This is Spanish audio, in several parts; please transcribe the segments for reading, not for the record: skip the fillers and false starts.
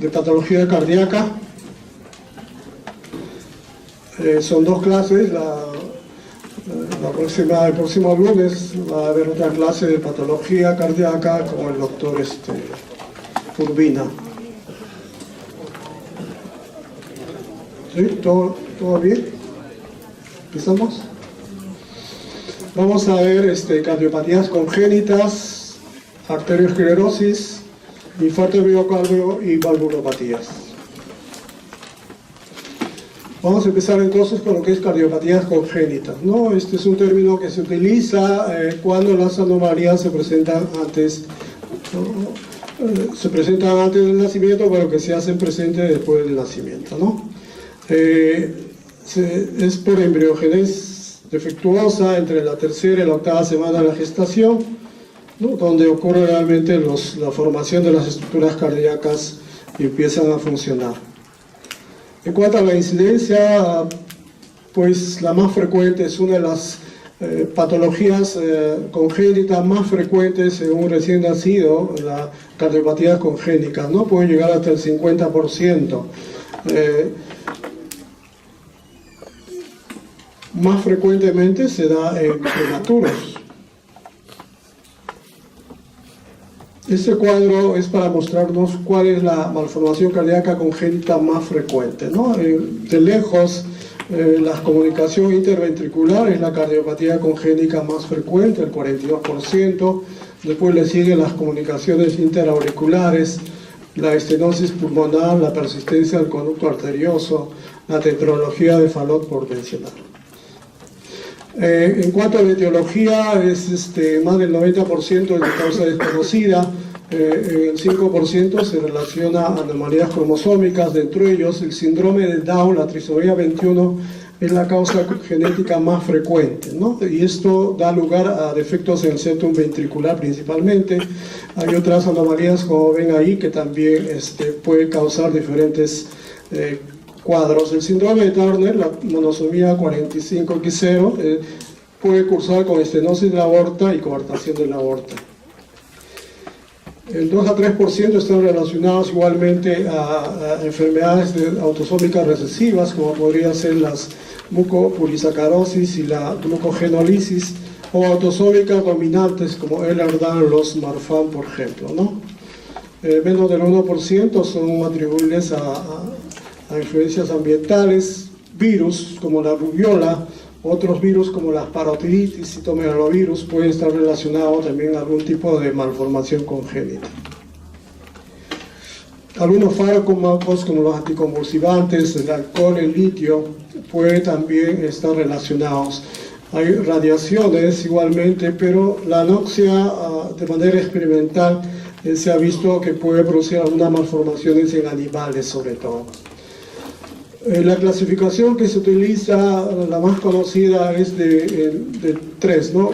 de patología cardíaca. Son dos clases. El próximo lunes va a haber otra clase de patología cardíaca con el doctor Urbina. ¿Sí? ¿Todo bien? ¿Empezamos? Vamos a ver cardiopatías congénitas, arteriosclerosis, infarto de miocardio y valvulopatías. Vamos a empezar entonces con lo que es cardiopatías congénitas, ¿no? Este es un término que se utiliza cuando las anomalías se presentan antes, del nacimiento, pero que se hacen presentes después del nacimiento, ¿no? Es por embriogénesis defectuosa entre la tercera y la octava semana de la gestación, ¿no? Donde ocurre realmente la formación de las estructuras cardíacas y empiezan a funcionar. En cuanto a la incidencia, pues la más frecuente es una de las patologías congénitas más frecuentes según un recién nacido, la cardiopatía congénica, ¿no? Puede llegar hasta el 50%. Más frecuentemente se da en prematuros. Este cuadro es para mostrarnos cuál es la malformación cardíaca congénita más frecuente, ¿no? De lejos, la comunicación interventricular es la cardiopatía congénica más frecuente, el 42%. Después le siguen las comunicaciones interauriculares, la estenosis pulmonar, la persistencia del conducto arterioso, la tetralogía de Fallot, por mencionar. En cuanto a la etiología, es más del 90% es de causa desconocida, el 5% se relaciona a anomalías cromosómicas, dentro de ellos el síndrome de Down, la trisomía 21, es la causa genética más frecuente, ¿no? Y esto da lugar a defectos en el septum ventricular principalmente. Hay otras anomalías, como ven ahí, que también puede causar diferentes cuadros. El síndrome de Turner, la monosomía 45X0, puede cursar con estenosis de la aorta y coartación de la aorta. El 2 a 3% están relacionados igualmente a enfermedades autosómicas recesivas, como podrían ser las mucopolisacarosis y la glucogenólisis, o autosómicas dominantes como Ehlers-Danlos, Marfan, por ejemplo, ¿no? Menos del 1% son atribuibles a influencias ambientales, virus como la rubiola, otros virus como las parotiditis, citomegalovirus, pueden estar relacionados también a algún tipo de malformación congénita. Algunos fármacos como los anticonvulsivantes, el alcohol, el litio, pueden también estar relacionados. Hay radiaciones igualmente, pero la anoxia de manera experimental se ha visto que puede producir algunas malformaciones en animales sobre todo. La clasificación que se utiliza, la más conocida, es de tres, ¿no?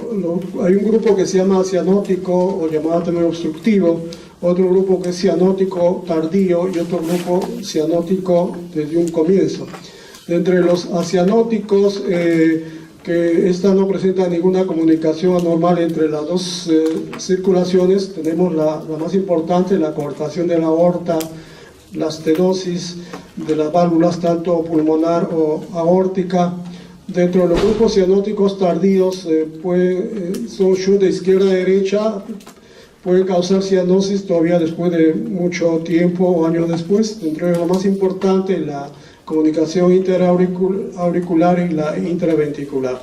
Hay un grupo que se llama cianótico o llamado también obstructivo, otro grupo que es cianótico tardío y otro grupo cianótico desde un comienzo. Entre los acianóticos, que esta no presenta ninguna comunicación anormal entre las dos circulaciones, tenemos la más importante, la coartación de la aorta, la estenosis de las válvulas tanto pulmonar o aórtica. Dentro de los grupos cianóticos tardíos son shunt de izquierda a derecha, pueden causar cianosis todavía después de mucho tiempo o años después. Dentro de lo más importante, la comunicación interauricular y la intraventricular.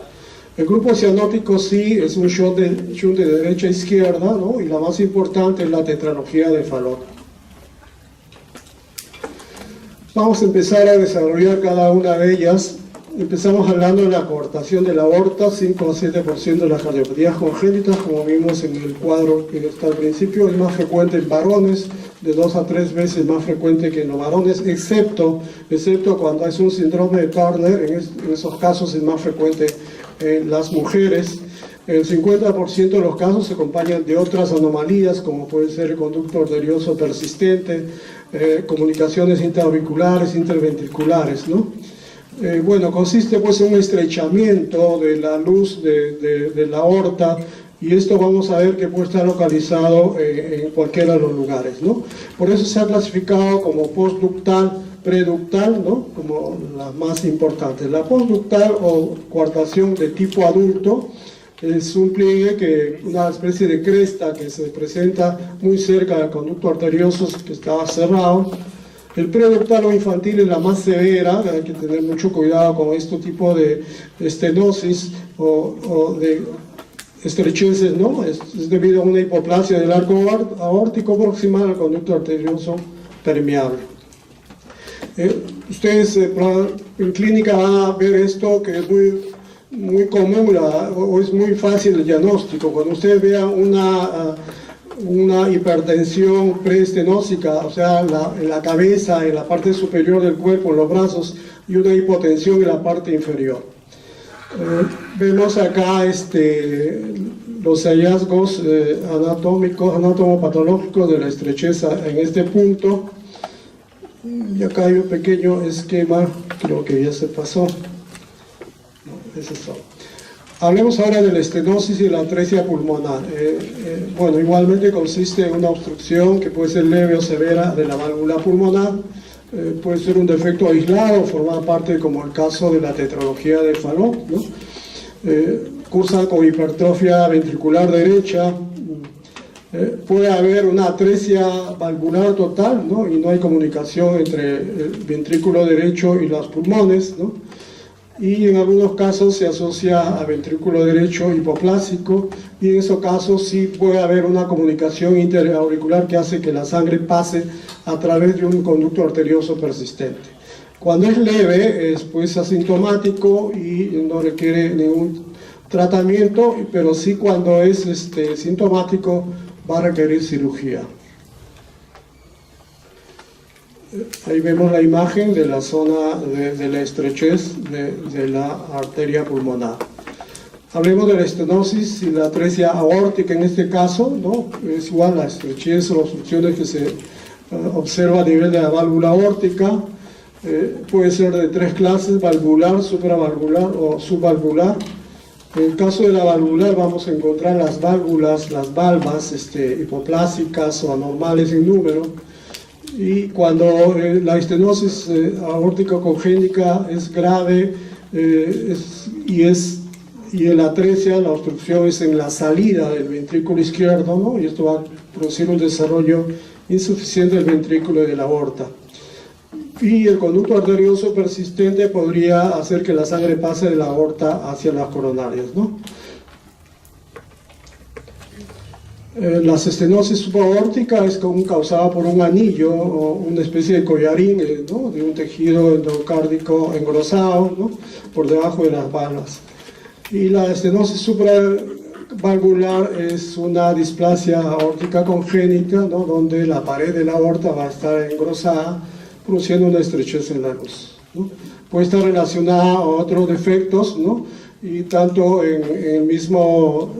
El grupo cianótico sí es un shunt de derecha a izquierda, ¿no? Y la más importante es la tetralogía de Fallot. Vamos a empezar a desarrollar cada una de ellas. Empezamos hablando de la coartación de la aorta, 5 a 7% de las cardiopatías congénitas, como vimos en el cuadro que está al principio. Es más frecuente en varones, de 2 a 3 veces más frecuente que en los varones, excepto cuando es un síndrome de Turner. En esos casos es más frecuente en las mujeres. El 50% de los casos se acompañan de otras anomalías, como puede ser el conducto arterioso persistente, comunicaciones interauriculares, interventriculares, ¿no? Bueno, consiste pues en un estrechamiento de la luz de la aorta Y esto vamos a ver que puede estar localizado en cualquiera de los lugares, ¿no? Por eso se ha clasificado como postductal, preductal, ¿no? Como las más importantes. La postductal o coartación de tipo adulto es un pliegue, una especie de cresta que se presenta muy cerca del conducto arterioso que estaba cerrado. El preductal o infantil es la más severa, hay que tener mucho cuidado con este tipo de estenosis o de estrecheces, ¿no? Es debido a una hipoplasia del arco aórtico proximal al conducto arterioso permeable. Ustedes en clínica van a ver esto que es muy común o es muy fácil el diagnóstico. Cuando ustedes vean una hipertensión preestenósica, o sea, en la cabeza, en la parte superior del cuerpo, en los brazos, y una hipotensión en la parte inferior. Vemos acá los hallazgos anatomopatológicos de la estrecheza en este punto. Y acá hay un pequeño esquema, creo que ya se pasó. No, ese es todo. Hablemos ahora de la estenosis y la atresia pulmonar. Bueno, igualmente consiste en una obstrucción que puede ser leve o severa de la válvula pulmonar. Puede ser un defecto aislado, formar parte, como el caso de la tetralogía de Fallot, ¿no? Cursa con hipertrofia ventricular derecha. Puede haber una atresia valvular total, ¿no? Y no hay comunicación entre el ventrículo derecho y los pulmones, ¿no? Y en algunos casos se asocia a ventrículo derecho hipoplásico, y en esos casos sí puede haber una comunicación interauricular que hace que la sangre pase a través de un conducto arterioso persistente. Cuando es leve es pues asintomático y no requiere ningún tratamiento, pero sí cuando es sintomático va a requerir cirugía. Ahí vemos la imagen de la zona de la estrechez de la arteria pulmonar. Hablemos de la estenosis y la atresia aórtica en este caso, ¿no? Es igual la estrechez o obstrucciones que se observa a nivel de la válvula aórtica. Puede ser de tres clases: valvular, supravalvular o subvalvular. En el caso de la valvular vamos a encontrar las válvulas, las valvas hipoplásicas o anormales en número. Y cuando la estenosis aórtica congénita es grave y en la atresia, la obstrucción es en la salida del ventrículo izquierdo, ¿no? Y esto va a producir un desarrollo insuficiente del ventrículo y de la aorta. Y el conducto arterioso persistente podría hacer que la sangre pase de la aorta hacia las coronarias, ¿no? Las estenosis subaórtica es causada por un anillo o una especie de collarín, ¿no? De un tejido endocárdico engrosado, ¿no? Por debajo de las valvas. Y la estenosis supravalvular es una displasia aórtica congénita, ¿no? Donde la pared de la aorta va a estar engrosada, produciendo una estrechez en la luz, ¿no? Puede estar relacionada a otros defectos, ¿no? Y tanto en el mismo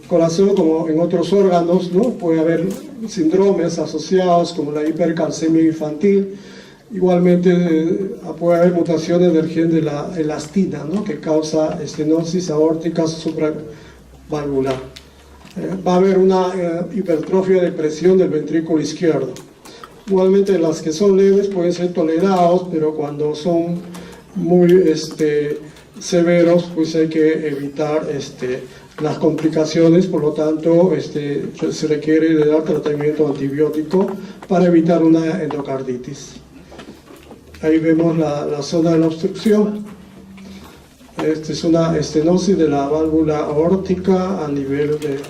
corazón como en otros órganos, ¿no? Puede haber síndromes asociados como la hipercalcemia infantil. Igualmente puede haber mutaciones del gen de la elastina, ¿no? Que causa estenosis aórtica supravalvular. Va a haber una hipertrofia de presión del ventrículo izquierdo. Igualmente las que son leves pueden ser tolerados, pero cuando son muy severos, pues hay que evitar las complicaciones. Por lo tanto se requiere de dar tratamiento antibiótico para evitar una endocarditis. Ahí vemos la zona de la obstrucción. Esta es una estenosis de la válvula aórtica a nivel de,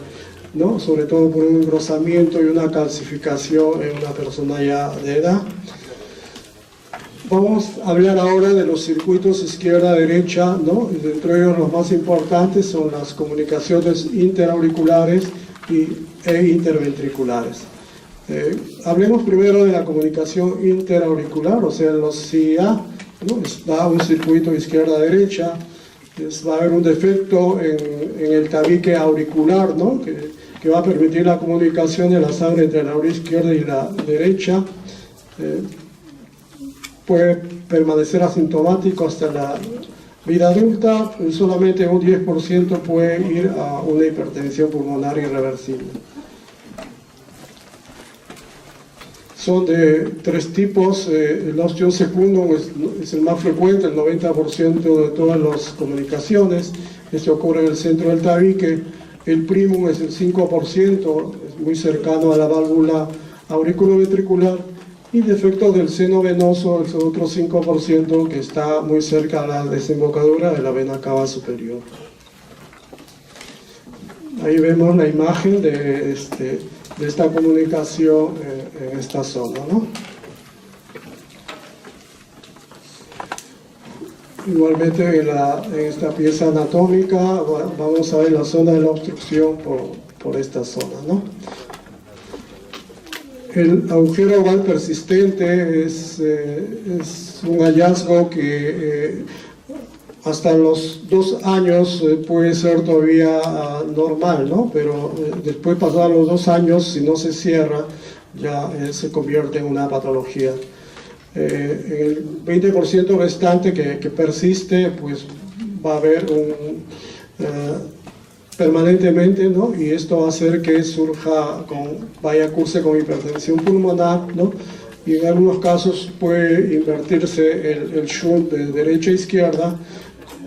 ¿no? Sobre todo por un engrosamiento y una calcificación en una persona ya de edad. Vamos a hablar ahora de los circuitos izquierda-derecha, ¿no? Dentro de ellos los más importantes son las comunicaciones interauriculares e interventriculares. Hablemos primero de la comunicación interauricular, o sea, los CIA, ¿no? Da un circuito izquierda-derecha, va a haber un defecto en el tabique auricular, ¿no? que va a permitir la comunicación de la sangre entre la auric izquierda y la derecha. Puede permanecer asintomático hasta Vida adulta, solamente un 10% puede ir a una hipertensión pulmonar irreversible. Son de tres tipos. El osteosecundum es el más frecuente, el 90% de todas las comunicaciones. Este ocurre en el centro del tabique. El primum es el 5%, es muy cercano a la válvula auriculoventricular. Y defecto del seno venoso, el otro 5%, que está muy cerca a la desembocadura de la vena cava superior. Ahí vemos la imagen de esta comunicación en esta zona, ¿no? Igualmente en esta pieza anatómica vamos a ver la zona de la obstrucción por esta zona, ¿no? El agujero oval persistente es un hallazgo que hasta los 2 años puede ser todavía normal, ¿no? Pero después, pasados los 2 años, si no se cierra, ya se convierte en una patología. El 20% restante que persiste, pues va a haber permanentemente, ¿no? Y esto va a hacer que surja, curse con hipertensión pulmonar, ¿no? Y en algunos casos puede invertirse el shunt de derecha a izquierda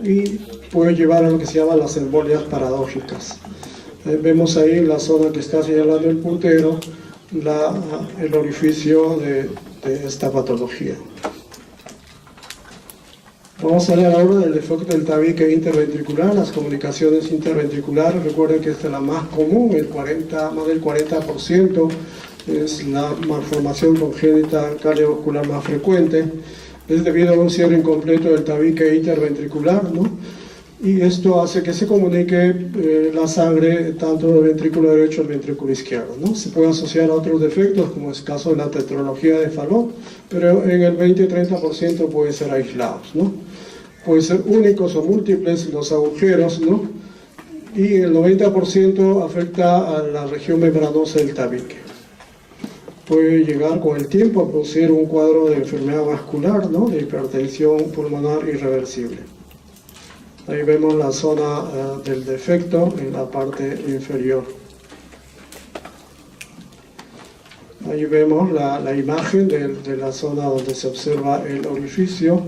y puede llevar a lo que se llama las embolias paradójicas. Vemos ahí en la zona que está señalando el puntero el orificio de esta patología. Vamos a hablar ahora del defecto del tabique interventricular, las comunicaciones interventriculares. Recuerden que esta es la más común, más del 40% es la malformación congénita cardiovascular más frecuente. Es debido a un cierre incompleto del tabique interventricular, ¿no? Y esto hace que se comunique la sangre tanto del ventrículo derecho al ventrículo izquierdo, ¿no? Se puede asociar a otros defectos, como es el caso de la tetralogía de Fallot, pero en el 20-30% puede ser aislados, ¿no? Pueden ser únicos o múltiples los agujeros, ¿no? Y el 90% afecta a la región membranosa del tabique. Puede llegar con el tiempo a producir un cuadro de enfermedad vascular, ¿no? De hipertensión pulmonar irreversible. Ahí vemos la zona del defecto en la parte inferior. Ahí vemos la imagen de la zona donde se observa el orificio.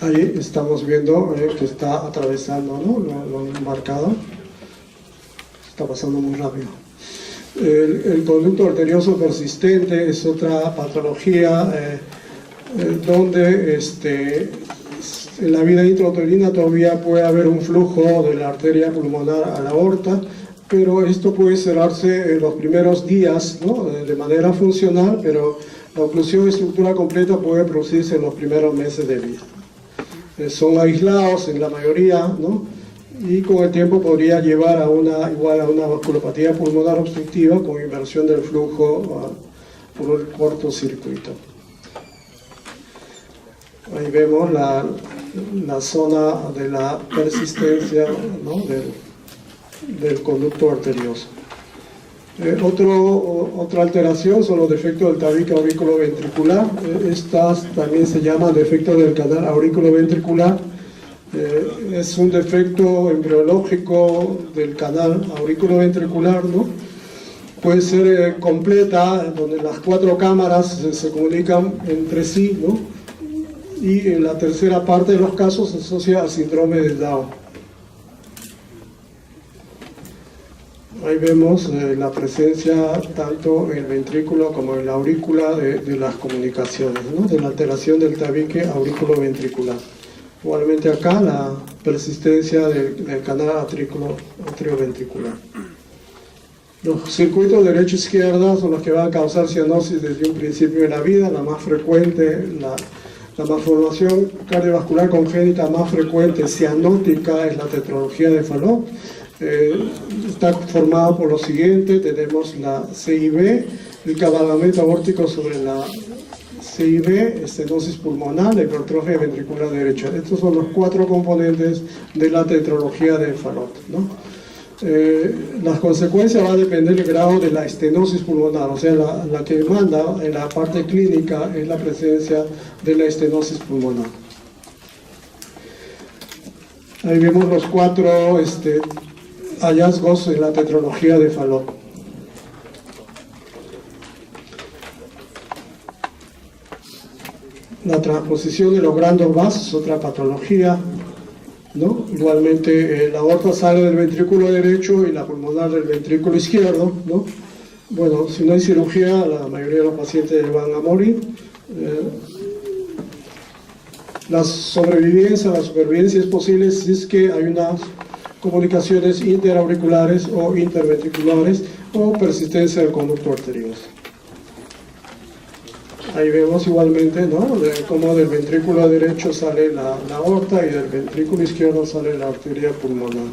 Ahí estamos viendo que está atravesando, ¿no? Lo marcado. Está pasando muy rápido. El conducto arterioso persistente es otra patología donde en la vida intrauterina todavía puede haber un flujo de la arteria pulmonar a la aorta, pero esto puede cerrarse en los primeros días, ¿no? De manera funcional, pero la oclusión de estructura completa puede producirse en los primeros meses de vida. Son aislados en la mayoría, ¿no? Y con el tiempo podría llevar igual a una vasculopatía pulmonar obstructiva con inversión del flujo por el cortocircuito. Ahí vemos la zona de la persistencia, ¿no? del conducto arterioso. Otra alteración son los defectos del tabique auriculoventricular. Estas también se llaman defectos del canal auriculoventricular. Es un defecto embriológico del canal auriculoventricular, ¿no? Puede ser completa, donde las 4 cámaras se comunican entre sí, ¿no? Y en la tercera parte de los casos se asocia al síndrome de Down. Ahí vemos la presencia tanto en el ventrículo como en la aurícula de las comunicaciones, ¿no? De la alteración del tabique auriculoventricular. Igualmente acá la persistencia del canal atrioventricular. Los circuitos derecha-izquierda son los que van a causar cianosis desde un principio de la vida. La más frecuente, la malformación cardiovascular congénita más frecuente cianótica es la tetralogía de Fallot. Está formada por lo siguiente: tenemos la CIB, el cabalgamiento aórtico sobre la CIB, estenosis pulmonar, la hipertrofia ventricular derecha. Estos son los 4 componentes de la tetralogía de Fallot, ¿no? Las consecuencias van a depender del grado de la estenosis pulmonar, o sea, la que manda en la parte clínica es la presencia de la estenosis pulmonar. Ahí vemos los 4 hallazgos en la tetralogía de Fallot. La transposición de los grandes vasos es otra patología, ¿no? Igualmente la aorta sale del ventrículo derecho y la pulmonar del ventrículo izquierdo, ¿no? Bueno, si no hay cirugía, la mayoría de los pacientes van a morir. La supervivencia es posible si es que hay unas comunicaciones interauriculares o interventriculares o persistencia del conducto arterioso. Ahí vemos igualmente, ¿no?, cómo del ventrículo derecho sale la aorta y del ventrículo izquierdo sale la arteria pulmonar.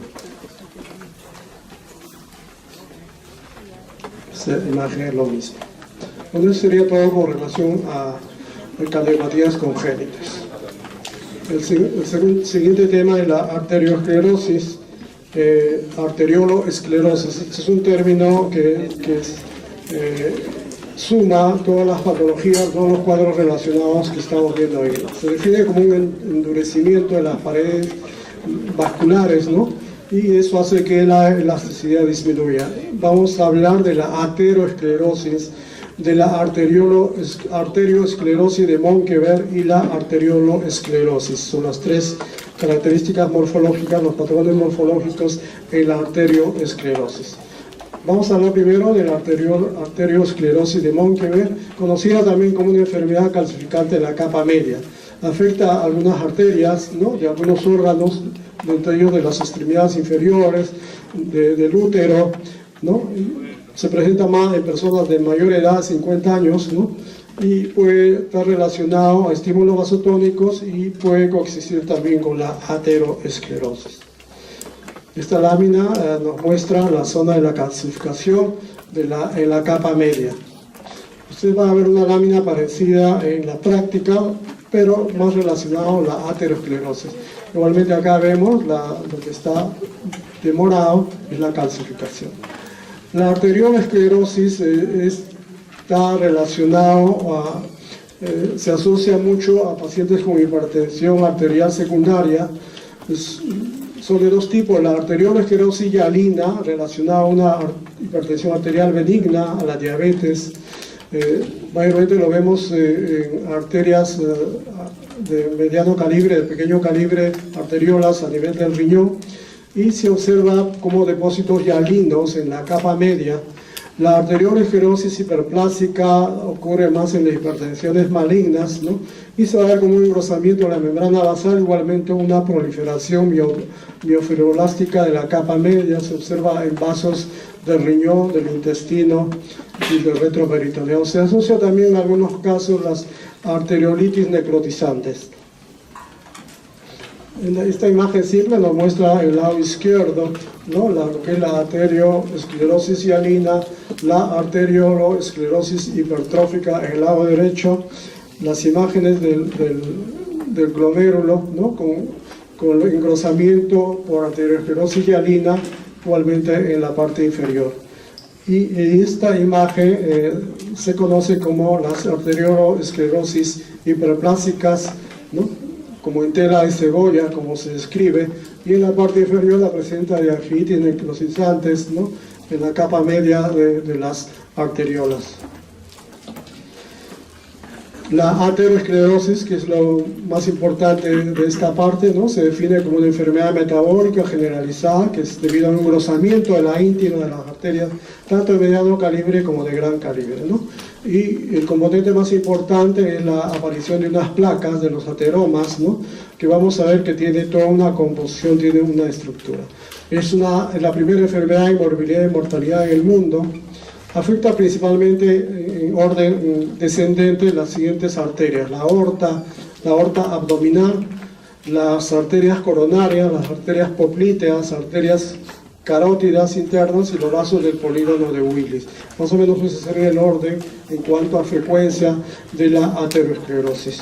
Esta imagen es lo mismo. Entonces sería todo con relación a cardiopatías congénitas. El siguiente tema es la arteriosclerosis, arterioloesclerosis. Este es un término que suma todas las patologías, todos los cuadros relacionados que estamos viendo ahí. Se define como un endurecimiento de las paredes vasculares, ¿no? Y eso hace que la elasticidad disminuya. Vamos a hablar de la ateroesclerosis, de la arterioesclerosis de Monkeberg y la arterioloesclerosis. Son las 3 características morfológicas, los patrones morfológicos en la arterioesclerosis. Vamos a hablar primero de la arteriosclerosis de Monkeberg, conocida también como una enfermedad calcificante de la capa media. Afecta a algunas arterias, ¿no?, de algunos órganos, entre ellos de las extremidades inferiores, del útero, ¿no? Se presenta más en personas de mayor edad, 50 años, ¿no?, y puede estar relacionado a estímulos vasotónicos y puede coexistir también con la ateroesclerosis. Esta lámina nos muestra la zona de la calcificación en la capa media. Usted va a ver una lámina parecida en la práctica, pero más relacionado a la aterosclerosis. Igualmente acá vemos lo que está de morado, es la calcificación. La arteriolesclerosis está relacionado se asocia mucho a pacientes con hipertensión arterial secundaria. Son de 2 tipos, la arteriolesclerosis hialina, relacionada a una hipertensión arterial benigna, a la diabetes. Mayormente lo vemos en arterias de mediano calibre, de pequeño calibre, arteriolas a nivel del riñón, y se observa como depósitos hialinos en la capa media. La arteriolesclerosis hiperplásica ocurre más en las hipertensiones malignas, ¿no?, y se va a ver como un engrosamiento de la membrana basal, igualmente una proliferación miofibrolástica de la capa media. Se observa en vasos del riñón, del intestino y del retroperitoneal. Se asocia también en algunos casos las arteriolitis necrotizantes. Esta imagen simple nos muestra el lado izquierdo, ¿no?, lo que es la arteriosclerosis hialina, la arteriolesclerosis hipertrófica en el lado derecho, las imágenes del glomérulo, ¿no?, con el engrosamiento por arteriosclerosis hialina, igualmente en la parte inferior. Y esta imagen se conoce como las arteriolesclerosis hiperplásicas, ¿no?, como en tela de cebolla, como se describe, y en la parte inferior la presencia de artritis necrotizantes, ¿no?, en la capa media de las arteriolas. La aterosclerosis, que es lo más importante de esta parte, ¿no?, se define como una enfermedad metabólica generalizada, que es debido a un engrosamiento de la íntima de las arterias, tanto de mediano calibre como de gran calibre, ¿no? Y el componente más importante es la aparición de unas placas, de los ateromas, ¿no?, que vamos a ver que tiene toda una composición, tiene una estructura. Es la primera enfermedad de morbilidad y mortalidad en el mundo. Afecta principalmente en orden descendente las siguientes arterias: la aorta abdominal, las arterias coronarias, las arterias poplíteas, arterias carótidas internas y los vasos del polígono de Willis. Más o menos ese sería el orden en cuanto a frecuencia de la aterosclerosis.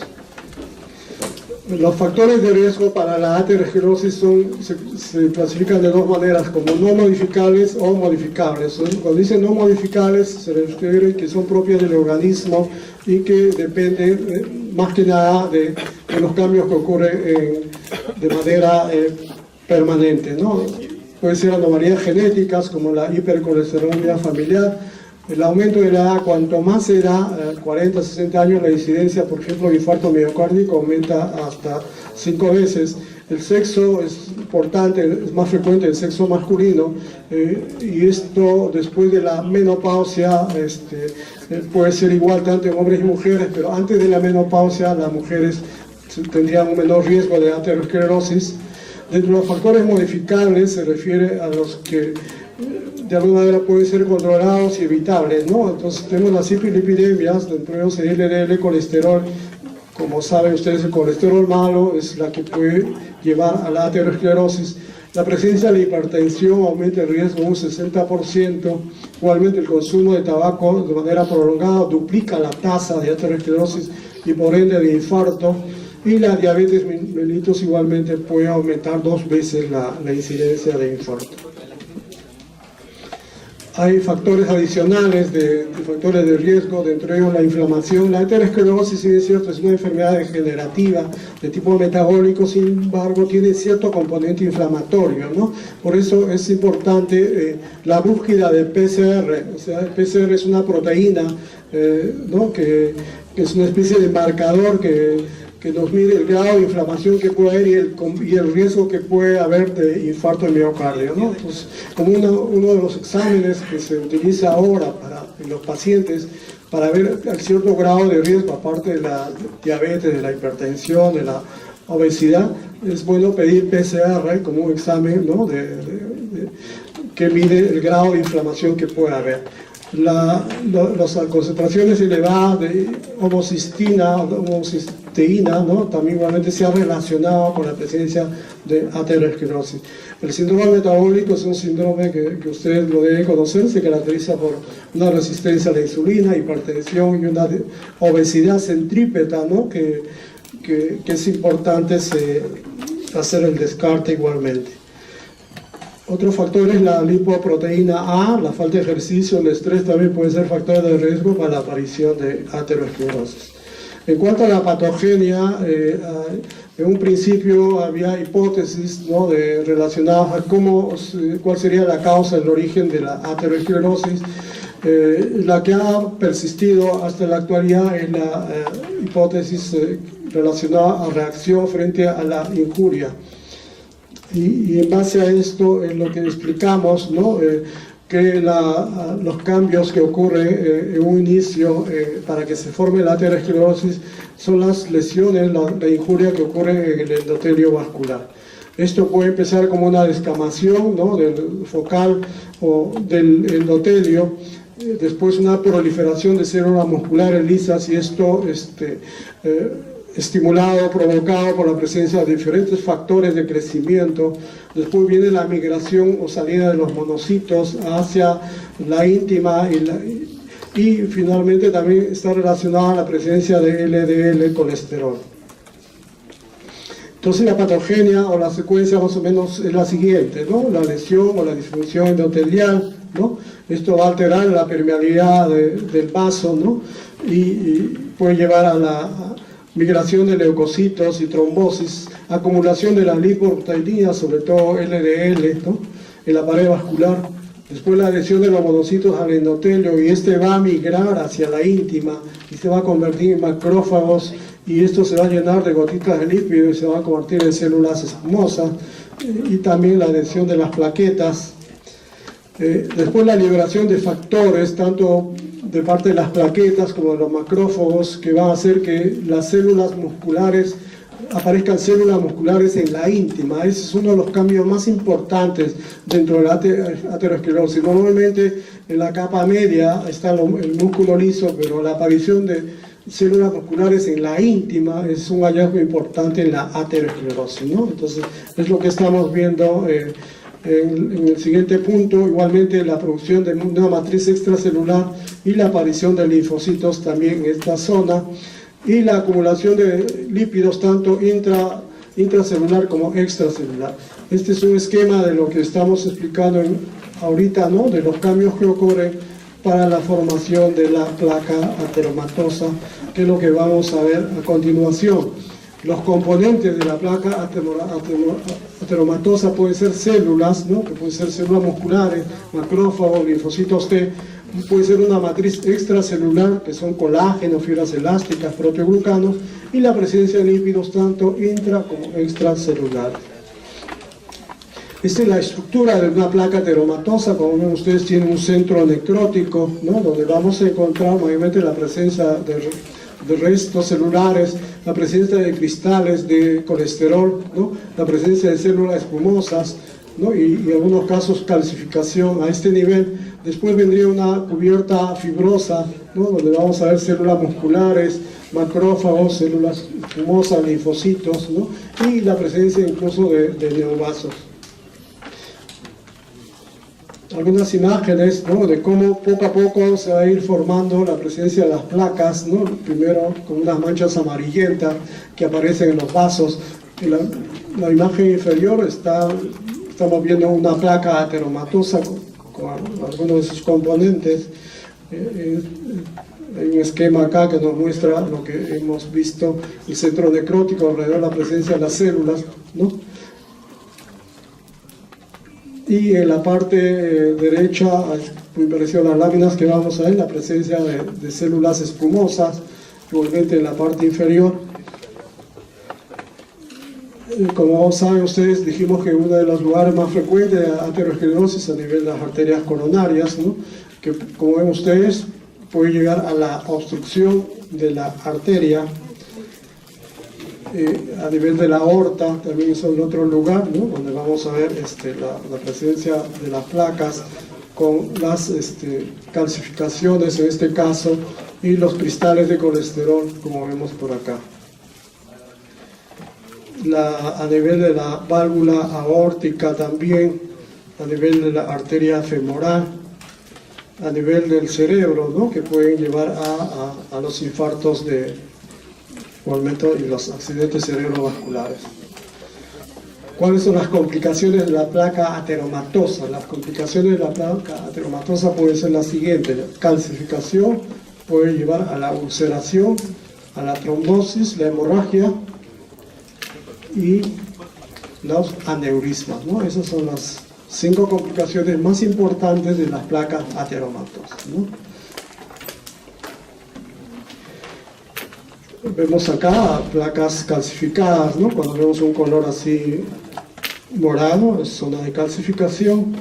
Los factores de riesgo para la aterosclerosis se clasifican de 2 maneras, como no modificables o modificables. Cuando dicen no modificables, se refiere que son propias del organismo y que dependen más que nada de los cambios que ocurren de manera permanente, ¿no? Puede ser anomalías genéticas como la hipercolesterolemia familiar. El aumento de la edad, cuanto más se da, 40, 60 años, la incidencia, por ejemplo, de infarto miocárdico aumenta hasta 5 veces. El sexo es importante, es más frecuente el sexo masculino, y esto después de la menopausia puede ser igual tanto en hombres y mujeres, pero antes de la menopausia las mujeres tendrían un menor riesgo de aterosclerosis. Dentro de los factores modificables se refiere a los que de alguna manera pueden ser controlados y evitables, ¿no? Entonces tenemos las hiperlipidemias, dentro de ellos el LDL, colesterol. Como saben ustedes, el colesterol malo es la que puede llevar a la aterosclerosis. La presencia de la hipertensión aumenta el riesgo un 60%. Igualmente el consumo de tabaco de manera prolongada duplica la tasa de aterosclerosis y por ende de infarto. Y la diabetes mellitus igualmente puede aumentar 2 veces la incidencia de infarto. Hay factores adicionales de factores de riesgo, dentro de ellos la inflamación. La aterosclerosis, si es cierto, es una enfermedad degenerativa de tipo metabólico, sin embargo tiene cierto componente inflamatorio, ¿no? Por eso es importante la búsqueda de PCR. O sea, el PCR es una proteína, ¿no? que es una especie de marcador que nos mide el grado de inflamación que puede haber y el riesgo que puede haber de infarto de miocardio, ¿no? Entonces, como uno de los exámenes que se utiliza ahora en los pacientes para ver el cierto grado de riesgo, aparte de la diabetes, de la hipertensión, de la obesidad, es bueno pedir PCR como un examen, ¿no? Que mide el grado de inflamación que puede haber. Las concentraciones elevadas de homocisteína, ¿no? También igualmente se ha relacionado con la presencia de aterosclerosis. El síndrome metabólico es un síndrome que ustedes lo deben conocer, se caracteriza por una resistencia a la insulina, hipertensión y una obesidad centrípeta, ¿no? que es importante hacer el descarte igualmente. Otro factor es la lipoproteína A, la falta de ejercicio, el estrés también puede ser factor de riesgo para la aparición de aterosclerosis. En cuanto a la patogenia, en un principio había hipótesis, ¿no? relacionadas a cuál sería la causa, el origen de la aterosclerosis. La que ha persistido hasta la actualidad es la hipótesis relacionada a reacción frente a la injuria. Y en base a esto, en lo que explicamos, ¿no? Que los cambios que ocurren en un inicio para que se forme la aterosclerosis son las lesiones, la injuria que ocurre en el endotelio vascular. Esto puede empezar como una descamación, ¿no? Del focal o del endotelio, después una proliferación de células musculares lisas, y esto estimulado, provocado por la presencia de diferentes factores de crecimiento. Después viene la migración o salida de los monocitos hacia la íntima y finalmente también está relacionada a la presencia de LDL colesterol. Entonces la patogenia o la secuencia más o menos es la siguiente, ¿no? La lesión o la disfunción endotelial, ¿no? Esto va a alterar la permeabilidad del vaso, ¿no? Y puede llevar a la migración de leucocitos y trombosis, acumulación de la lipoproteína, sobre todo LDL, ¿no? En la pared vascular. Después la adhesión de los monocitos al endotelio, y va a migrar hacia la íntima y se va a convertir en macrófagos, y esto se va a llenar de gotitas de lípido y se va a convertir en células escamosas, y también la adhesión de las plaquetas. Después la liberación de factores, tanto de parte de las plaquetas como de los macrófagos, que van a hacer que las células musculares, aparezcan células musculares en la íntima. Ese es uno de los cambios más importantes dentro de la aterosclerosis. Normalmente en la capa media está el músculo liso, pero la aparición de células musculares en la íntima es un hallazgo importante en la aterosclerosis, ¿no? Entonces es lo que estamos viendo en el siguiente punto. Igualmente la producción de una matriz extracelular y la aparición de linfocitos también en esta zona, y la acumulación de lípidos tanto intracelular como extracelular. Este es un esquema de lo que estamos explicando ahorita, ¿no? De los cambios que ocurren para la formación de la placa ateromatosa, que es lo que vamos a ver a continuación. Los componentes de la placa ateromatosa pueden ser células, ¿no? Que pueden ser células musculares, macrófagos, linfocitos T, puede ser una matriz extracelular, que son colágeno, fibras elásticas, proteoglucanos, y la presencia de lípidos tanto intra como extracelulares. Esta es la estructura de una placa ateromatosa. Como ven ustedes, tiene un centro necrótico, ¿no? Donde vamos a encontrar mayormente la presencia de restos celulares, la presencia de cristales de colesterol, ¿no? La presencia de células espumosas, ¿no? Y en algunos casos calcificación a este nivel. Después vendría una cubierta fibrosa, ¿no? Donde vamos a ver células musculares, macrófagos, células espumosas, linfocitos, ¿no? Y la presencia incluso de neovasos. Algunas imágenes, ¿no? De cómo poco a poco se va a ir formando la presencia de las placas, ¿no? Primero con unas manchas amarillentas que aparecen en los vasos. En la imagen inferior estamos viendo una placa ateromatosa con algunos de sus componentes. Hay un esquema acá que nos muestra lo que hemos visto, el centro necrótico alrededor de la presencia de las células, ¿no? Y en la parte derecha, muy parecido a las láminas que vamos a ver, la presencia de células espumosas, igualmente en la parte inferior. Como saben ustedes, dijimos que uno de los lugares más frecuentes de aterosclerosis a nivel de las arterias coronarias, ¿no? Que como ven ustedes, puede llegar a la obstrucción de la arteria. A nivel de la aorta también es otro lugar, ¿no? Donde vamos a ver la presencia de las placas con las calcificaciones en este caso y los cristales de colesterol, como vemos por acá. A nivel de la válvula aórtica también, a nivel de la arteria femoral, a nivel del cerebro, ¿no? Que pueden llevar a los infartos y los accidentes cerebrovasculares. ¿Cuáles son las complicaciones de la placa ateromatosa? Las complicaciones de la placa ateromatosa pueden ser las siguientes: calcificación, puede llevar a la ulceración, a la trombosis, la hemorragia y los aneurismas, ¿no? Esas son las 5 complicaciones más importantes de las placas ateromatosas, ¿no? Vemos acá placas calcificadas, ¿no? Cuando vemos un color así morado, es zona de calcificación.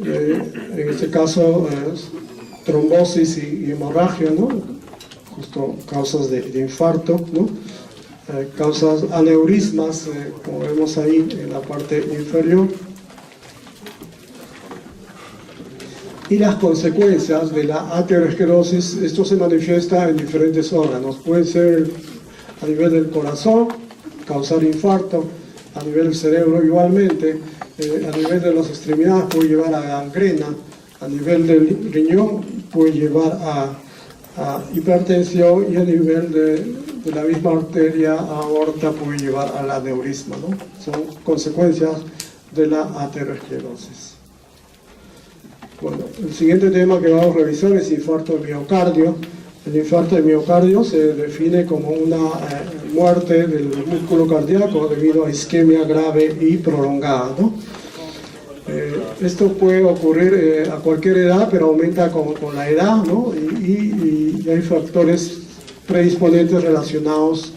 En este caso, trombosis y hemorragia, ¿no? Justo causas de infarto, ¿no? Causas aneurismas, como vemos ahí en la parte inferior. Y las consecuencias de la aterosclerosis, esto se manifiesta en diferentes órganos. Puede ser a nivel del corazón, causar infarto, a nivel del cerebro igualmente, a nivel de las extremidades puede llevar a gangrena, a nivel del riñón puede llevar a hipertensión y a nivel de la misma arteria aorta puede llevar al aneurisma, ¿no? Son consecuencias de la aterosclerosis. Bueno, el siguiente tema que vamos a revisar es infarto de miocardio. El infarto de miocardio se define como una muerte del músculo cardíaco debido a isquemia grave y prolongada, ¿no? Esto puede ocurrir a cualquier edad, pero aumenta con la edad, ¿no? Y hay factores predisponentes relacionados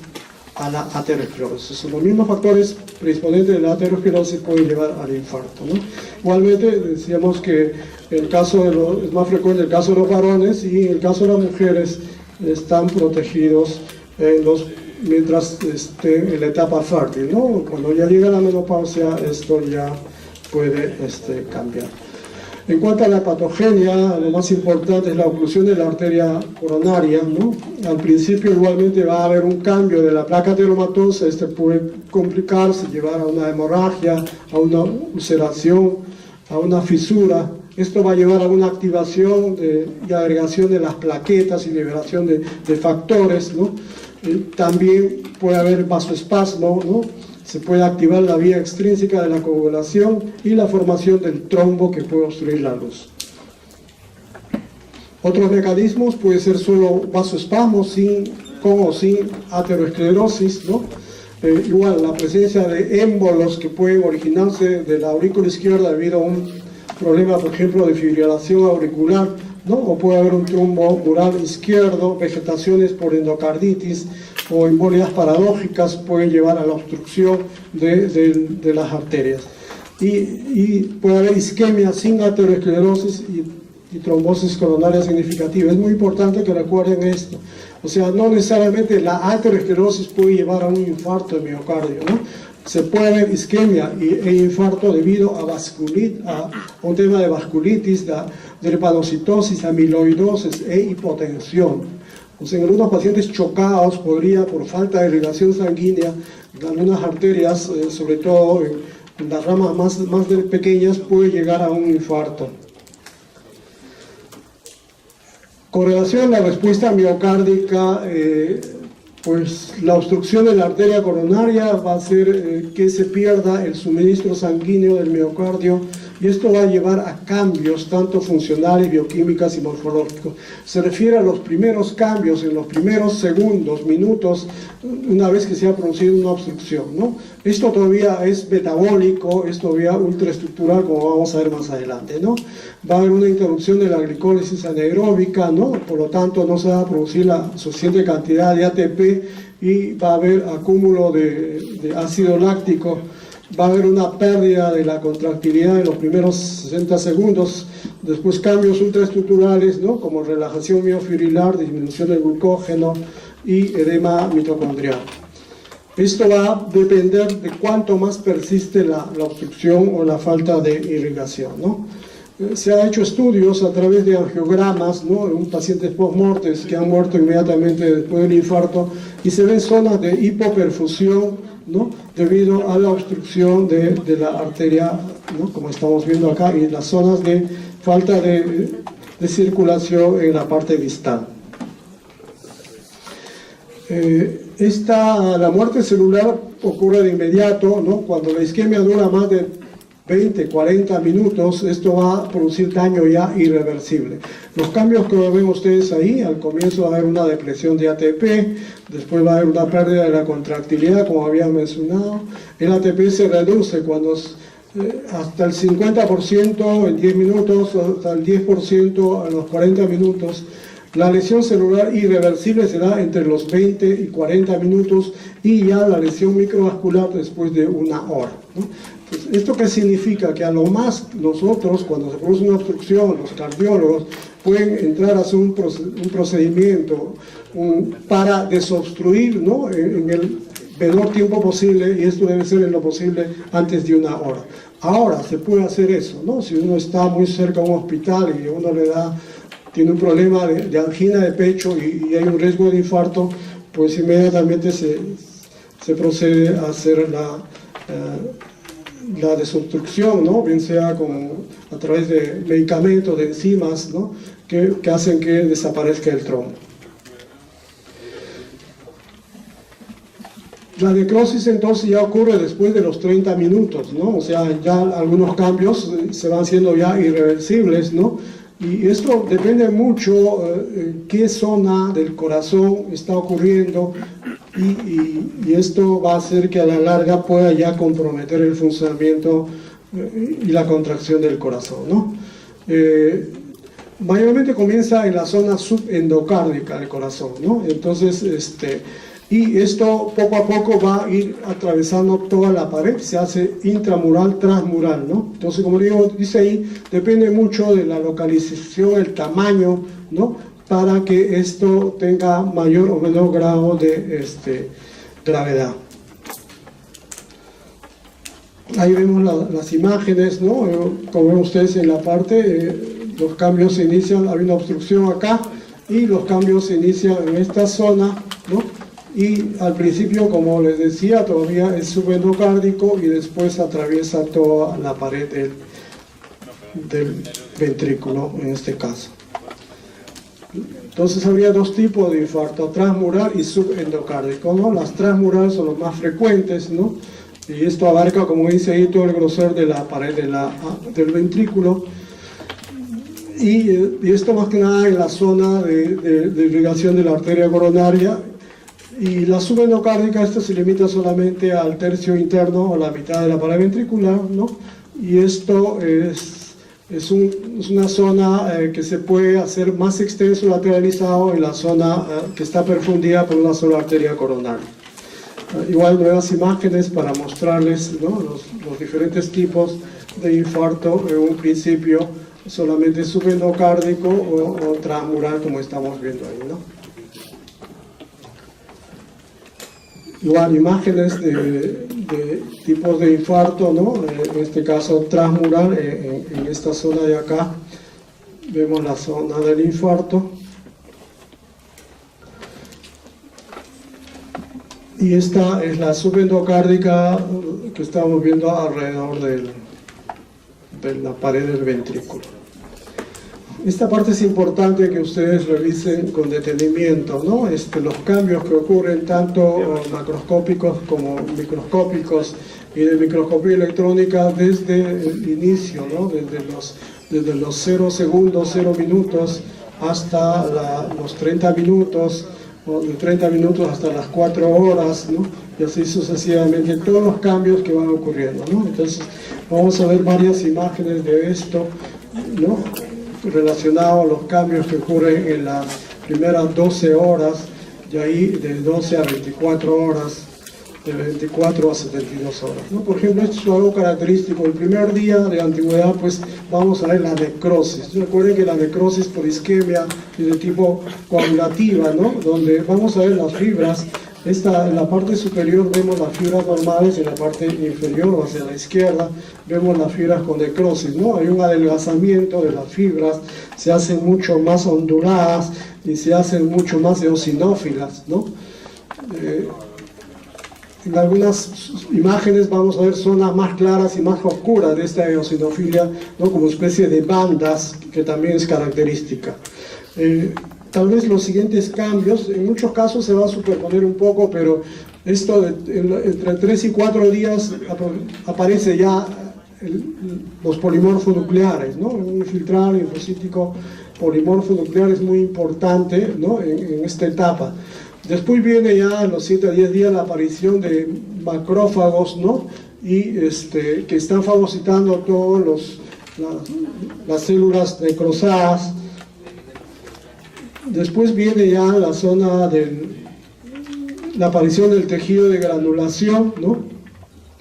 a la aterosclerosis. Los mismos factores predisponentes de la aterosclerosis pueden llevar al infarto, ¿no? Igualmente decíamos que el caso es más frecuente el caso de los varones, y en el caso de las mujeres están protegidos mientras estén en la etapa fértil, ¿no? Cuando ya llega la menopausia, esto ya puede cambiar. En cuanto a la patogenia, lo más importante es la oclusión de la arteria coronaria, ¿no? Al principio igualmente va a haber un cambio de la placa ateromatosa, puede complicarse, llevar a una hemorragia, a una ulceración, a una fisura. Esto va a llevar a una activación y agregación de las plaquetas y liberación de factores, ¿no? También puede haber vasoespasmo, ¿no? Se puede activar la vía extrínseca de la coagulación y la formación del trombo que puede obstruir la luz. Otros mecanismos puede ser solo vasoespasmo con o sin aterosclerosis, ¿no? Igual, la presencia de émbolos que pueden originarse de la aurícula izquierda debido a un problema, por ejemplo, de fibrilación auricular, ¿no? O puede haber un trombo mural izquierdo, vegetaciones por endocarditis o embolias paradójicas pueden llevar a la obstrucción de las arterias. Y puede haber isquemia sin aterosclerosis y trombosis coronaria significativa. Es muy importante que recuerden esto. O sea, no necesariamente la aterosclerosis puede llevar a un infarto de miocardio, ¿no? Se puede ver isquemia e infarto debido a un tema de vasculitis, de drepanocitosis, amiloidosis e hipotensión. O sea, en algunos pacientes chocados podría, por falta de irrigación sanguínea, en algunas arterias, sobre todo en las ramas más pequeñas, puede llegar a un infarto. Con relación a la respuesta miocárdica, pues la obstrucción de la arteria coronaria va a hacer que se pierda el suministro sanguíneo del miocardio y esto va a llevar a cambios tanto funcionales, bioquímicos y morfológicos. Se refiere a los primeros cambios en los primeros segundos, minutos, una vez que se ha producido una obstrucción, ¿no? Esto todavía es metabólico, es todavía ultraestructural, como vamos a ver más adelante, ¿no? Va a haber una interrupción de la glicólisis anaeróbica, ¿no? Por lo tanto no se va a producir la suficiente cantidad de ATP y va a haber acúmulo de ácido láctico. Va a haber una pérdida de la contractilidad en los primeros 60 segundos, después cambios ultraestructurales, ¿no? Como relajación miofibrilar, disminución del glucógeno y edema mitocondrial. Esto va a depender de cuánto más persiste la obstrucción o la falta de irrigación, ¿no? Se han hecho estudios a través de angiogramas, ¿no? En pacientes post-mortes que han muerto inmediatamente después del infarto y se ven zonas de hipoperfusión, ¿no? Debido a la obstrucción de la arteria, ¿no? Como estamos viendo acá, y las zonas de falta de circulación en la parte distal. La muerte celular ocurre de inmediato, ¿no? Cuando la isquemia dura más de 20, 40 minutos, esto va a producir daño ya irreversible. Los cambios que ven ustedes ahí, al comienzo va a haber una depresión de ATP, después va a haber una pérdida de la contractilidad, como había mencionado. El ATP se reduce cuando hasta el 50% en 10 minutos, hasta el 10% a los 40 minutos. La lesión celular irreversible será entre los 20 y 40 minutos y ya la lesión microvascular después de una hora, ¿no? Entonces, ¿esto qué significa? Que a lo más nosotros, cuando se produce una obstrucción, los cardiólogos pueden entrar a hacer un procedimiento para desobstruir, ¿no? En el menor tiempo posible, y esto debe ser en lo posible antes de una hora. Ahora se puede hacer eso, ¿no? Si uno está muy cerca de un hospital y uno tiene un problema de angina de pecho y hay un riesgo de infarto, pues inmediatamente se procede a hacer la desobstrucción, ¿no? Bien sea a través de medicamentos, de enzimas, ¿no? que hacen que desaparezca el trombo. La necrosis entonces ya ocurre después de los 30 minutos, ¿no? O sea, ya algunos cambios se van siendo ya irreversibles, ¿no? Y esto depende mucho qué zona del corazón está ocurriendo y esto va a hacer que a la larga pueda ya comprometer el funcionamiento y la contracción del corazón, ¿no? Mayormente comienza en la zona subendocárdica del corazón, ¿no? Entonces, y esto poco a poco va a ir atravesando toda la pared, se hace intramural, transmural, ¿no? Entonces, como digo, dice ahí, depende mucho de la localización, el tamaño, ¿no? Para que esto tenga mayor o menor grado de gravedad. Ahí vemos las imágenes, ¿no? Como ven ustedes en la parte, los cambios se inician, hay una obstrucción acá, y los cambios se inician en esta zona, ¿no? Y al principio, como les decía, todavía es subendocárdico y después atraviesa toda la pared del ventrículo, en este caso. Entonces habría dos tipos de infarto, transmural y subendocárdico, ¿no? Las transmurales son los más frecuentes, ¿no? Y esto abarca, como dice ahí, todo el grosor de la pared del ventrículo. Y esto más que nada en la zona de irrigación de la arteria coronaria. Y la subendocárdica, esta se limita solamente al tercio interno o la mitad de la pared ventricular, ¿no? Y esto es una zona que se puede hacer más extenso lateralizado en la zona que está perfundida por una sola arteria coronaria. Igual nuevas imágenes para mostrarles, ¿no?, los diferentes tipos de infarto. En un principio solamente subendocárdico o transmural, como estamos viendo ahí, ¿no? Igual imágenes de tipos de infarto, ¿no? En este caso transmural, en esta zona de acá vemos la zona del infarto. Y esta es la subendocárdica que estamos viendo alrededor de la pared del ventrículo. Esta parte es importante que ustedes revisen con detenimiento, ¿no? Los cambios que ocurren tanto macroscópicos como microscópicos y de microscopía electrónica desde el inicio, ¿no? Desde los 0 segundos, 0 minutos hasta los 30 minutos, o de 30 minutos hasta las 4 horas, ¿no? Y así sucesivamente, todos los cambios que van ocurriendo, ¿no? Entonces vamos a ver varias imágenes de esto, ¿no?, relacionado a los cambios que ocurren en las primeras 12 horas, y ahí de 12 a 24 horas, de 24 a 72 horas, ¿no? Por ejemplo, esto es algo característico. El primer día de antigüedad, pues vamos a ver la necrosis. Recuerden que la necrosis por isquemia es de tipo coagulativa, ¿no?, donde vamos a ver las fibras. En la parte superior vemos las fibras normales, en la parte inferior hacia la izquierda vemos las fibras con necrosis, ¿no? Hay un adelgazamiento de las fibras, se hacen mucho más onduladas y se hacen mucho más eosinófilas, ¿no? En algunas imágenes vamos a ver zonas más claras y más oscuras de esta eosinofilia, ¿no?, como especie de bandas, que también es característica. Tal vez los siguientes cambios, en muchos casos se va a superponer un poco, pero esto entre 3 y 4 días aparece ya los polimorfos nucleares, ¿no? Un infiltrado linfocítico polimorfo nuclear es muy importante, ¿no?, en esta etapa. Después viene ya a los 7 a 10 días la aparición de macrófagos, ¿no?, y que están fagocitando todas las células necrosadas. Después viene ya la zona de la aparición del tejido de granulación, ¿no?,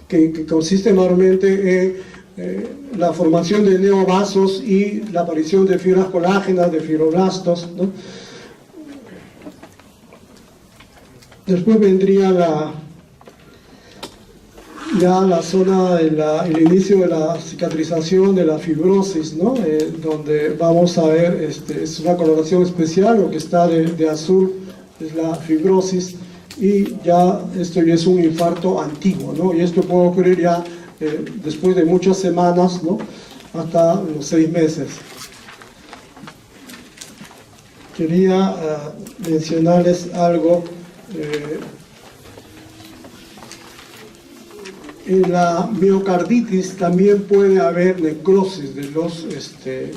que consiste mayormente en la formación de neovasos y la aparición de fibras colágenas, de fibroblastos, ¿no? Después vendría la zona el inicio de la cicatrización de la fibrosis, ¿no? Donde vamos a ver, es una coloración especial, lo que está de azul es la fibrosis, y ya esto ya es un infarto antiguo, ¿no? Y esto puede ocurrir ya después de muchas semanas, ¿no?, hasta los 6 meses. Quería mencionarles algo. En la miocarditis también puede haber necrosis de los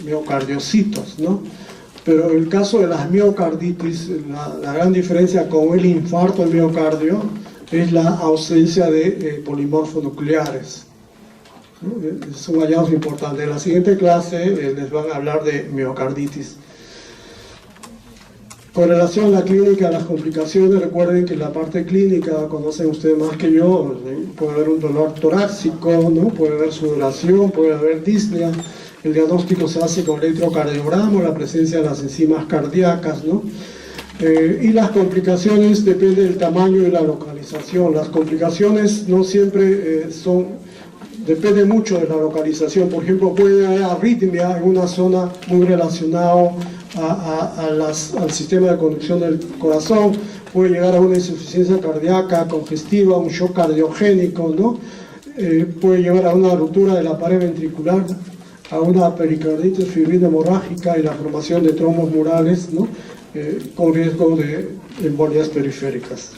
miocardiocitos, ¿no? Pero en el caso de las miocarditis, la gran diferencia con el infarto del miocardio es la ausencia de polimorfos nucleares, ¿no? Es un hallazgo importante. En la siguiente clase les van a hablar de miocarditis. Con relación a la clínica, a las complicaciones, recuerden que la parte clínica, conocen ustedes más que yo, puede haber un dolor torácico, ¿no?, puede haber sudoración, puede haber disnea. El diagnóstico se hace con electrocardiograma, la presencia de las enzimas cardíacas, ¿no? Y las complicaciones dependen del tamaño y la localización. Las complicaciones no siempre depende mucho de la localización. Por ejemplo, puede haber arritmia en una zona muy relacionada al sistema de conducción del corazón, puede llegar a una insuficiencia cardíaca congestiva, un shock cardiogénico, ¿no? Puede llevar a una ruptura de la pared ventricular, a una pericarditis fibrina hemorrágica y la formación de trombos murales, ¿no?, con riesgo de embolias periféricas.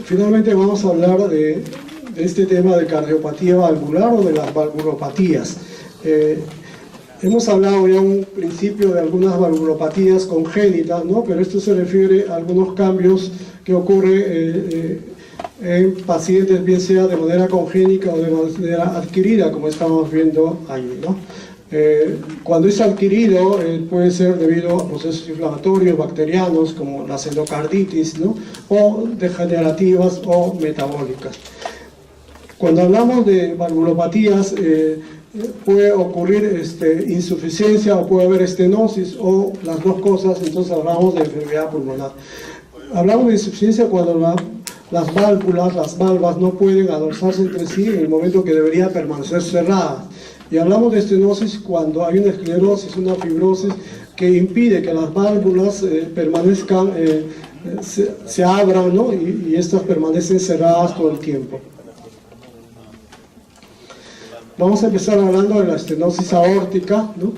Finalmente vamos a hablar de este tema de cardiopatía valvular o de las valvulopatías. Hemos hablado ya un principio de algunas valvulopatías congénitas, ¿no? Pero esto se refiere a algunos cambios que ocurren en pacientes, bien sea de manera congénica o de manera adquirida, como estamos viendo ahí, ¿no? Cuando es adquirido puede ser debido a procesos inflamatorios, bacterianos, como las endocarditis, ¿no? O degenerativas o metabólicas. Cuando hablamos de valvulopatías, puede ocurrir insuficiencia o puede haber estenosis o las dos cosas, entonces hablamos de enfermedad pulmonar. Hablamos de insuficiencia cuando las válvulas, las valvas no pueden adosarse entre sí en el momento que deberían permanecer cerradas. Y hablamos de estenosis cuando hay una esclerosis, una fibrosis que impide que las válvulas permanezcan, se abran, ¿no? y estas permanecen cerradas todo el tiempo. Vamos a empezar hablando de la estenosis aórtica, ¿no?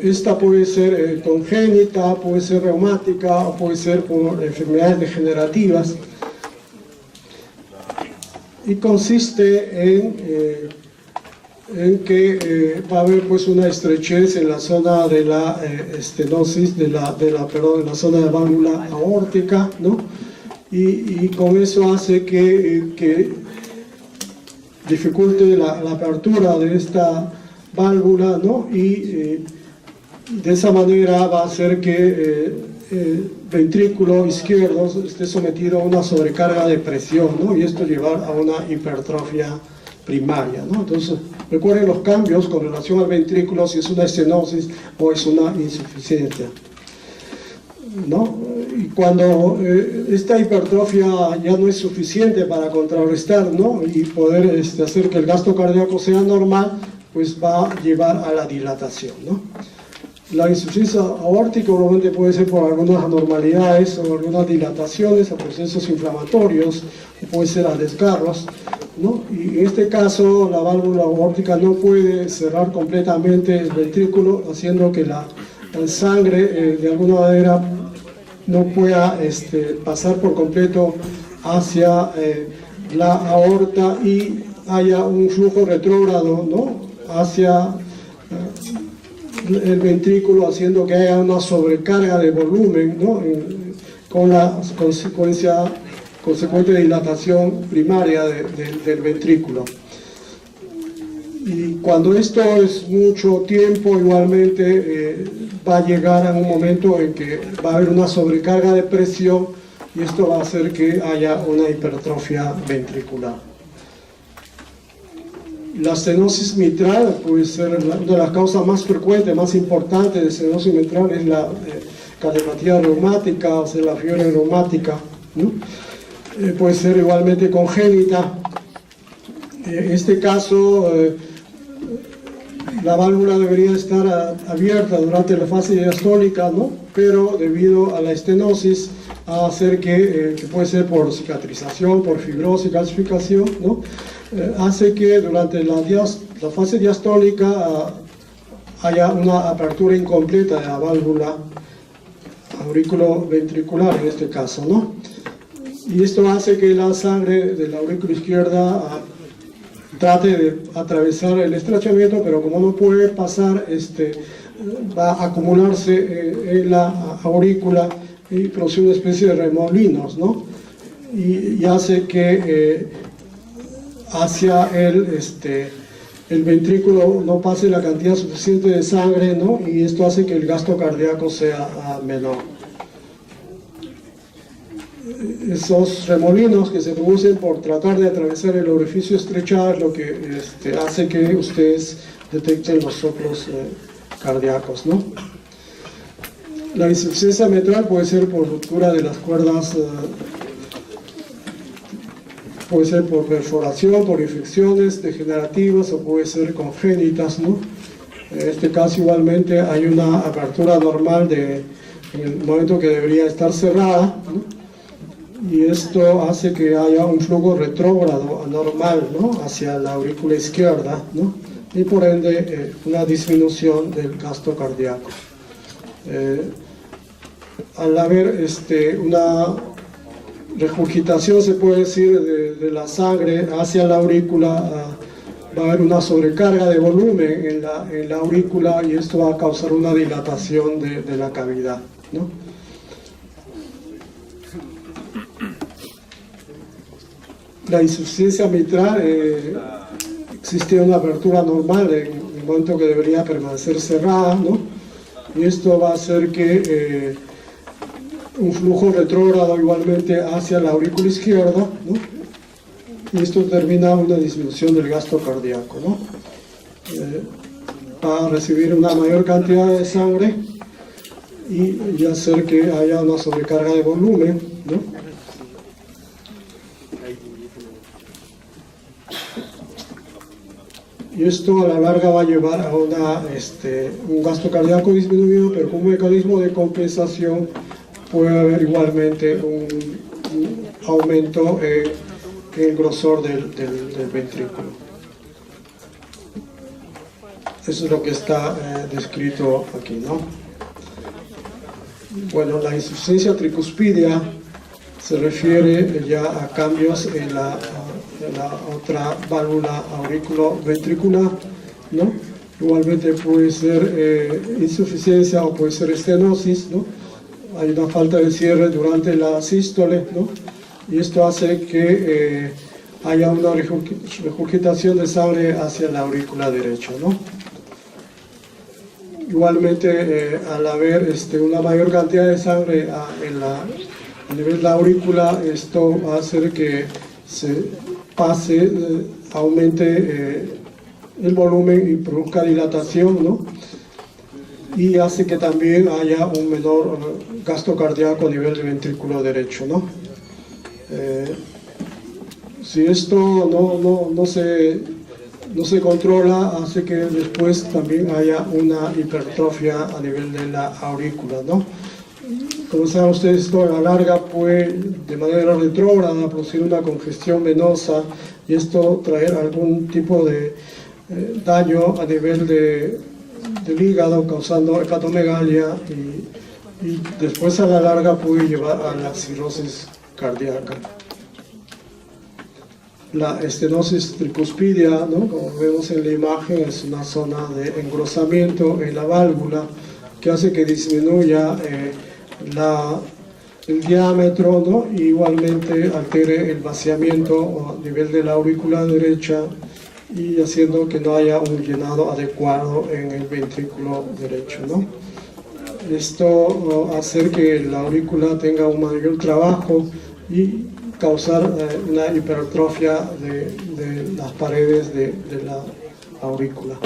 Esta puede ser congénita, puede ser reumática o puede ser por enfermedades degenerativas. Y consiste en que va a haber pues una estrechez en la zona de la estenosis, de la zona de la válvula aórtica, ¿no? Y con eso hace que dificulte la apertura de esta válvula, ¿no? Y de esa manera va a hacer que el ventrículo izquierdo esté sometido a una sobrecarga de presión, ¿no? Y esto llevar a una hipertrofia primaria, ¿no? Entonces, recuerden los cambios con relación al ventrículo, si es una estenosis o es una insuficiencia, ¿no? Y cuando esta hipertrofia ya no es suficiente para contrarrestar, ¿no? Y poder hacer que el gasto cardíaco sea normal, pues va a llevar a la dilatación, ¿no? La insuficiencia aórtica probablemente puede ser por algunas anormalidades o algunas dilataciones o procesos inflamatorios, o puede ser a desgarros, ¿no? Y en este caso la válvula aórtica no puede cerrar completamente el ventrículo, haciendo que la sangre de alguna manera no pueda pasar por completo hacia la aorta y haya un flujo retrógrado, ¿no? Hacia el ventrículo, haciendo que haya una sobrecarga de volumen, ¿no? Con la consecuente dilatación primaria del ventrículo. Y cuando esto es mucho tiempo, igualmente va a llegar a un momento en que va a haber una sobrecarga de presión y esto va a hacer que haya una hipertrofia ventricular. La estenosis mitral puede ser una de las causas más frecuentes, más importantes de estenosis mitral, es la cardiopatía reumática, o sea, la fiebre reumática, ¿no? Puede ser igualmente congénita. En este caso, la válvula debería estar abierta durante la fase diastólica, ¿no? Pero debido a la estenosis, a hacer que puede ser por cicatrización, por fibrosis, calcificación, ¿no? Hace que durante la fase diastólica haya una apertura incompleta de la válvula auriculoventricular en este caso, ¿no? Y esto hace que la sangre de la aurícula izquierda trate de atravesar el estrechamiento, pero como no puede pasar, va a acumularse en la aurícula y produce una especie de remolinos, ¿no? Y hace que hacia el ventrículo no pase la cantidad suficiente de sangre, ¿no? Y esto hace que el gasto cardíaco sea menor. Esos remolinos que se producen por tratar de atravesar el orificio estrechado es lo que hace que ustedes detecten los soplos cardíacos, ¿no? La insuficiencia mitral puede ser por ruptura de las cuerdas, puede ser por perforación, por infecciones degenerativas o puede ser congénitas, ¿no? En este caso igualmente hay una apertura normal en el momento que debería estar cerrada, ¿no? Y esto hace que haya un flujo retrógrado anormal, ¿no? Hacia la aurícula izquierda, ¿no? Y por ende una disminución del gasto cardíaco. Al haber una regurgitación, se puede decir, de la sangre hacia la aurícula va a haber una sobrecarga de volumen en la aurícula y esto va a causar una dilatación de la cavidad, ¿no? La insuficiencia mitral, existe una apertura normal en el momento que debería permanecer cerrada, ¿no? Y esto va a hacer que un flujo retrógrado igualmente hacia la aurícula izquierda, ¿no? Y esto determina una disminución del gasto cardíaco, ¿no? Va a recibir una mayor cantidad de sangre y hacer que haya una sobrecarga de volumen, ¿no? Y esto a la larga va a llevar a un gasto cardíaco disminuido, pero como mecanismo de compensación puede haber igualmente un aumento en el grosor del ventrículo. Eso es lo que está descrito aquí, ¿no? Bueno, la insuficiencia tricuspidia se refiere ya a cambios en la otra válvula auriculoventricular, ¿no? Igualmente puede ser insuficiencia o puede ser estenosis, ¿no? Hay una falta de cierre durante la sístole, ¿no? Y esto hace que haya una regurgitación de sangre hacia la aurícula derecha, ¿no? Igualmente, al haber una mayor cantidad de sangre a nivel de la aurícula, esto va a hacer que se pase, aumente el volumen y produzca dilatación, ¿no? Y hace que también haya un menor gasto cardíaco a nivel del ventrículo derecho, ¿no? Si esto no se controla, hace que después también haya una hipertrofia a nivel de la aurícula, ¿no? Como saben ustedes, esto a la larga puede de manera retrógrada producir una congestión venosa y esto traer algún tipo de daño a nivel del hígado, causando hepatomegalia y después a la larga puede llevar a la cirrosis cardíaca. La estenosis tricuspidia, ¿no? Como vemos en la imagen, es una zona de engrosamiento en la válvula que hace que disminuya el diámetro, ¿no? Y igualmente altere el vaciamiento a nivel de la aurícula derecha y haciendo que no haya un llenado adecuado en el ventrículo derecho, ¿no? Esto hace que la aurícula tenga un mayor trabajo y causar una hipertrofia de las paredes de la aurícula.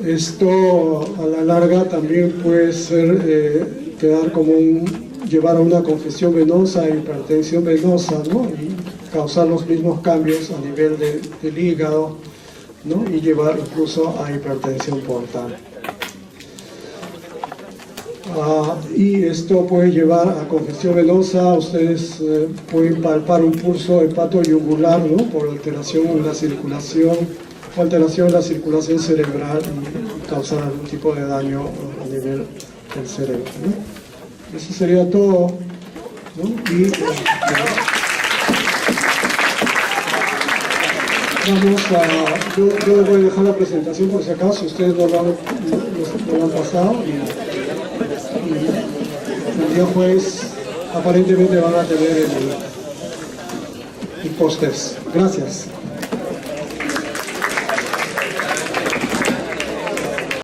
Esto a la larga también puede quedar como llevar a una congestión venosa e hipertensión venosa, ¿no? Y causar los mismos cambios a nivel del hígado, ¿no? Y llevar incluso a hipertensión portal. Y esto puede llevar a congestión venosa. Ustedes pueden palpar un pulso hepatoyugular, ¿no? Por alteración en la circulación cerebral y causar algún tipo de daño a nivel del cerebro, ¿no? Eso sería todo, ¿no? Y yo voy a dejar la presentación por si acaso, ustedes no lo han pasado y el día jueves aparentemente van a tener el post-test. Gracias.